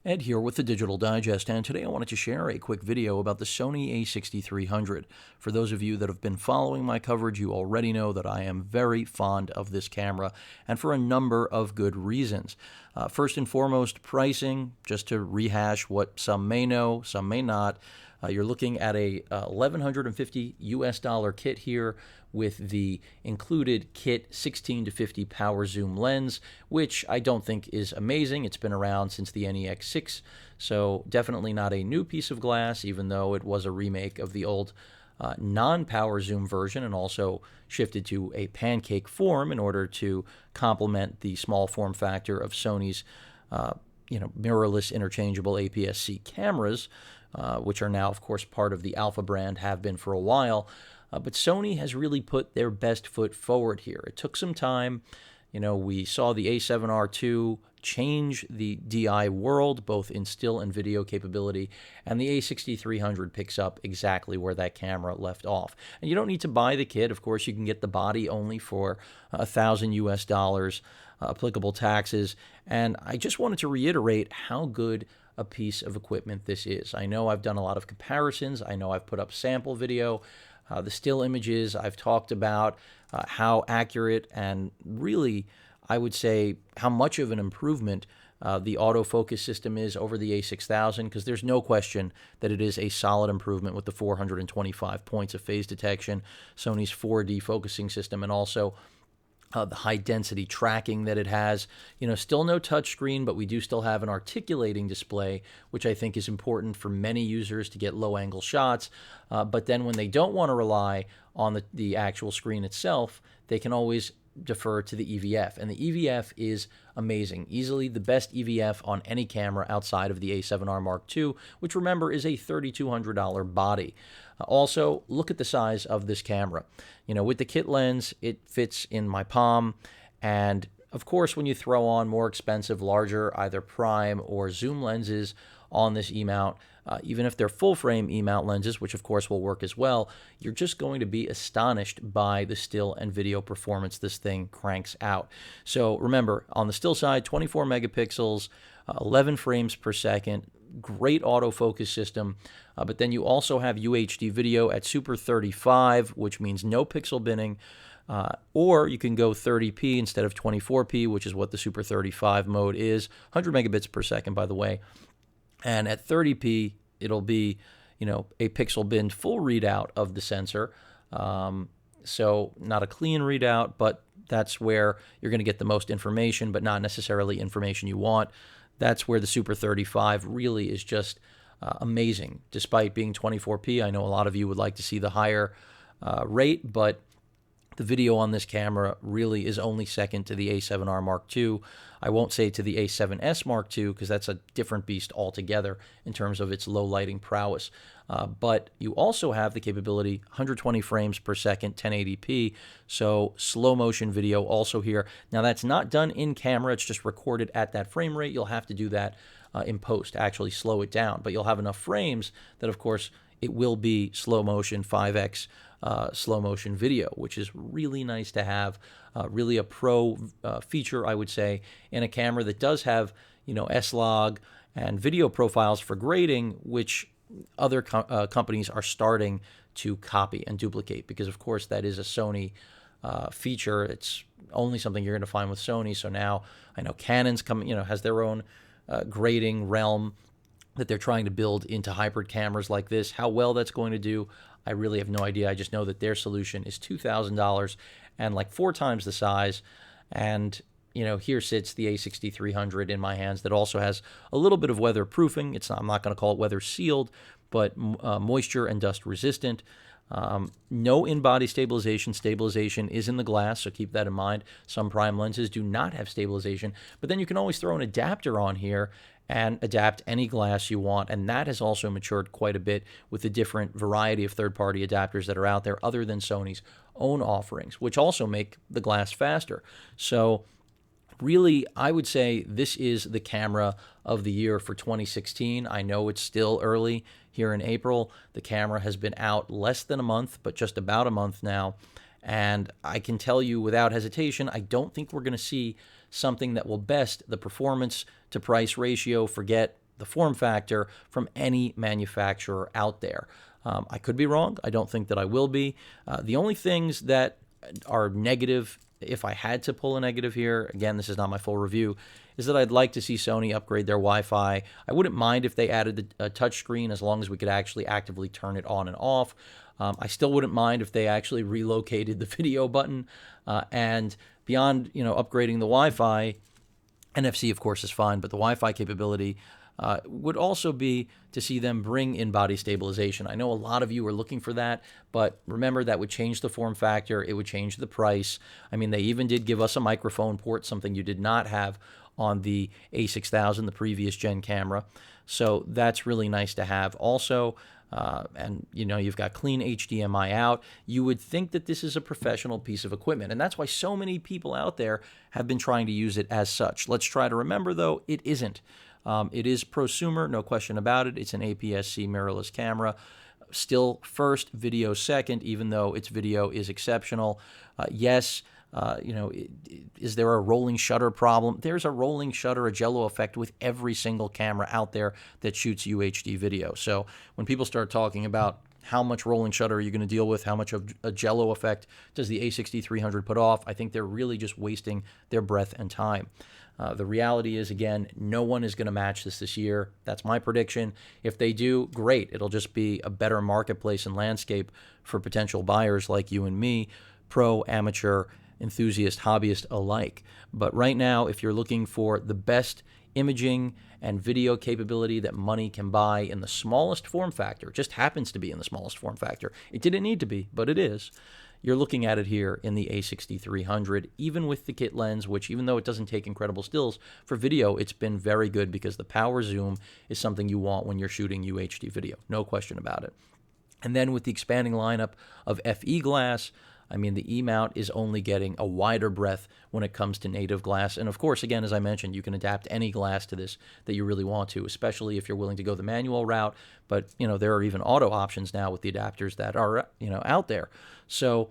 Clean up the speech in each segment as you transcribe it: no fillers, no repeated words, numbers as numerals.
Ed here with the Digital Digest, and today I wanted to share a quick video about the Sony A6300. For those of you that have been following my coverage, you already know that I am very fond of this camera, and for a number of good reasons. First and foremost, pricing, just to rehash what some may know, some may not. You're looking at a $1,150 US kit here with the included kit 16 to 50 power zoom lens, which I don't think is amazing. It's been around since the NEX6, so definitely not a new piece of glass, even though it was a remake of the old non-power zoom version and also shifted to a pancake form in order to complement the small form factor of Sony's mirrorless interchangeable aps-c cameras, which are now, of course, part of the Alpha brand, have been for a while. But Sony has really put their best foot forward here. It took some time. We saw the A7R2 change the DI world, both in still and video capability, and the A6300 picks up exactly where that camera left off. And you don't need to buy the kit. Of course, you can get the body only for $1,000 US, applicable taxes. And I just wanted to reiterate how good a piece of equipment this is. I know I've done a lot of comparisons. I know I've put up sample video. The still images I've talked about, how accurate and really, I would say, how much of an improvement the autofocus system is over the A6000, because there's no question that it is a solid improvement with the 425 points of phase detection, Sony's 4D focusing system, and also the high density tracking that it has. Still no touchscreen, but we do still have an articulating display, which I think is important for many users to get low angle shots. But then when they don't want to rely on the actual screen itself, they can always defer to the EVF. And the EVF is amazing. Easily the best EVF on any camera outside of the A7R Mark II, which, remember, is a $3,200 body. Also, look at the size of this camera. With the kit lens, it fits in my palm. And of course, when you throw on more expensive, larger, either prime or zoom lenses on this E-mount, even if they're full-frame E-mount lenses, which of course will work as well, you're just going to be astonished by the still and video performance this thing cranks out. So remember, on the still side, 24 megapixels, 11 frames per second, great autofocus system, but then you also have UHD video at Super 35, which means no pixel binning, or you can go 30p instead of 24p, which is what the Super 35 mode is, 100 megabits per second, by the way. And at 30p, it'll be, a pixel binned full readout of the sensor. So not a clean readout, but that's where you're going to get the most information, but not necessarily information you want. That's where the Super 35 really is just amazing. Despite being 24p, I know a lot of you would like to see the higher rate, but the video on this camera really is only second to the A7R Mark II. I won't say to the A7S Mark II, because that's a different beast altogether in terms of its low lighting prowess. But you also have the capability 120 frames per second, 1080p, so slow motion video also here. Now that's not done in camera, it's just recorded at that frame rate. You'll have to do that in post, actually slow it down, but you'll have enough frames that, of course, it will be slow motion 5x slow motion video, which is really nice to have. Really a pro feature, I would say, in a camera that does have, S-Log and video profiles for grading, which other companies are starting to copy and duplicate, because, of course, that is a Sony feature. It's only something you're going to find with Sony. So now I know Canon's coming, has their own grading realm that they're trying to build into hybrid cameras like this. How well that's going to do, I really have no idea. I just know that their solution is $2,000 and like 4 times the size. And, here sits the A6300 in my hands that also has a little bit of weatherproofing. I'm not going to call it weather sealed, but moisture and dust resistant. No in-body stabilization. Stabilization is in the glass, so keep that in mind. Some prime lenses do not have stabilization, but then you can always throw an adapter on here and adapt any glass you want, and that has also matured quite a bit with the different variety of third-party adapters that are out there other than Sony's own offerings, which also make the glass faster. So really, I would say this is the camera of the year for 2016. I know it's still early here in April. The camera has been out less than a month, but just about a month now. And I can tell you without hesitation, I don't think we're going to see something that will best the performance to price ratio. Forget the form factor from any manufacturer out there. I could be wrong. I don't think that I will be. The only things that are negative, if I had to pull a negative here, again, this is not my full review, is that I'd like to see Sony upgrade their Wi-Fi. I wouldn't mind if they added a touchscreen as long as we could actually actively turn it on and off. I still wouldn't mind if they actually relocated the video button. And beyond, upgrading the Wi-Fi, NFC, of course, is fine, but the Wi-Fi capability would also be to see them bring in-body stabilization. I know a lot of you are looking for that, but remember that would change the form factor. It would change the price. I mean, they even did give us a microphone port, something you did not have on the A6000, the previous gen camera. So that's really nice to have. Also, and you've got clean HDMI out. You would think that this is a professional piece of equipment, and that's why so many people out there have been trying to use it as such. Let's try to remember, though, it isn't. It is prosumer, no question about it. It's an aps-c mirrorless camera. Still first, video second, even though its video is exceptional. Yes, is there a rolling shutter problem? There's a rolling shutter, a jello effect with every single camera out there that shoots UHD video. So when people start talking about how much rolling shutter are you going to deal with, how much of a jello effect does the A6300 put off, I think they're really just wasting their breath and time. The reality is, again, no one is going to match this year. That's my prediction. If they do, great. It'll just be a better marketplace and landscape for potential buyers like you and me, pro, amateur, enthusiast, hobbyist alike. But right now, if you're looking for the best imaging and video capability that money can buy in the smallest form factor, it just happens to be in the smallest form factor. It didn't need to be, but it is. You're looking at it here in the A6300, even with the kit lens, which even though it doesn't take incredible stills, for video, it's been very good because the power zoom is something you want when you're shooting UHD video. No question about it. And then with the expanding lineup of FE glass, I mean, the E-mount is only getting a wider breadth when it comes to native glass. And of course, again, as I mentioned, you can adapt any glass to this that you really want to, especially if you're willing to go the manual route. But, there are even auto options now with the adapters that are, out there. So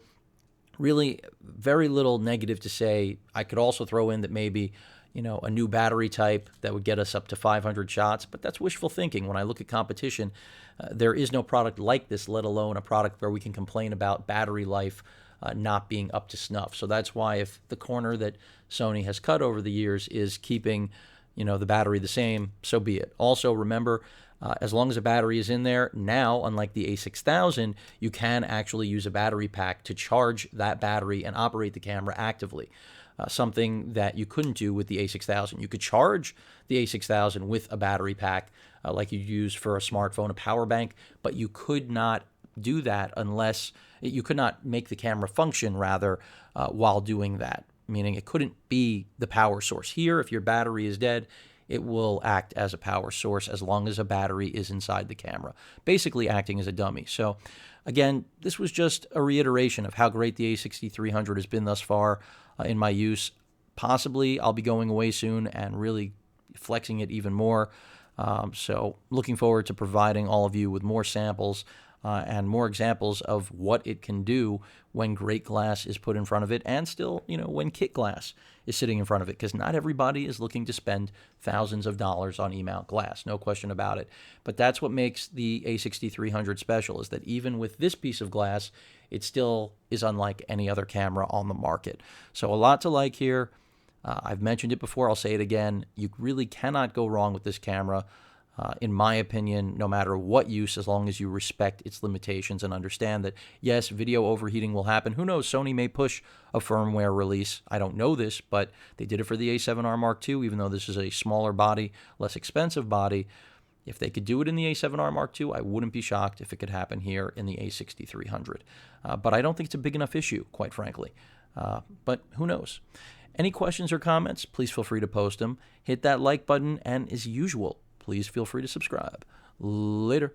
really very little negative to say. I could also throw in that maybe, a new battery type that would get us up to 500 shots, but that's wishful thinking. When I look at competition, there is no product like this, let alone a product where we can complain about battery life not being up to snuff. So that's why if the corner that Sony has cut over the years is keeping, the battery the same, so be it. Also, remember, as long as a battery is in there, now, unlike the A6000, you can actually use a battery pack to charge that battery and operate the camera actively. Something that you couldn't do with the A6000. You could charge the A6000 with a battery pack like you use for a smartphone, a power bank, but you could not do that unless you could not make the camera function rather while doing that, meaning it couldn't be the power source. Here, if your battery is dead, it will act as a power source as long as a battery is inside the camera, basically acting as a dummy. So again, this was just a reiteration of how great the A6300 has been thus far in my use. Possibly I'll be going away soon and really flexing it even more. So looking forward to providing all of you with more samples and more examples of what it can do when great glass is put in front of it, and still, when kit glass is sitting in front of it, because not everybody is looking to spend thousands of dollars on E-mount glass, no question about it. But that's what makes the A6300 special, is that even with this piece of glass, it still is unlike any other camera on the market. So a lot to like here. I've mentioned it before, I'll say it again. You really cannot go wrong with this camera. In my opinion, no matter what use, as long as you respect its limitations and understand that, yes, video overheating will happen. Who knows? Sony may push a firmware release. I don't know this, but they did it for the A7R Mark II, even though this is a smaller body, less expensive body. If they could do it in the A7R Mark II, I wouldn't be shocked if it could happen here in the A6300. But I don't think it's a big enough issue, quite frankly. But who knows? Any questions or comments, please feel free to post them. Hit that like button, and as usual, please feel free to subscribe. Later.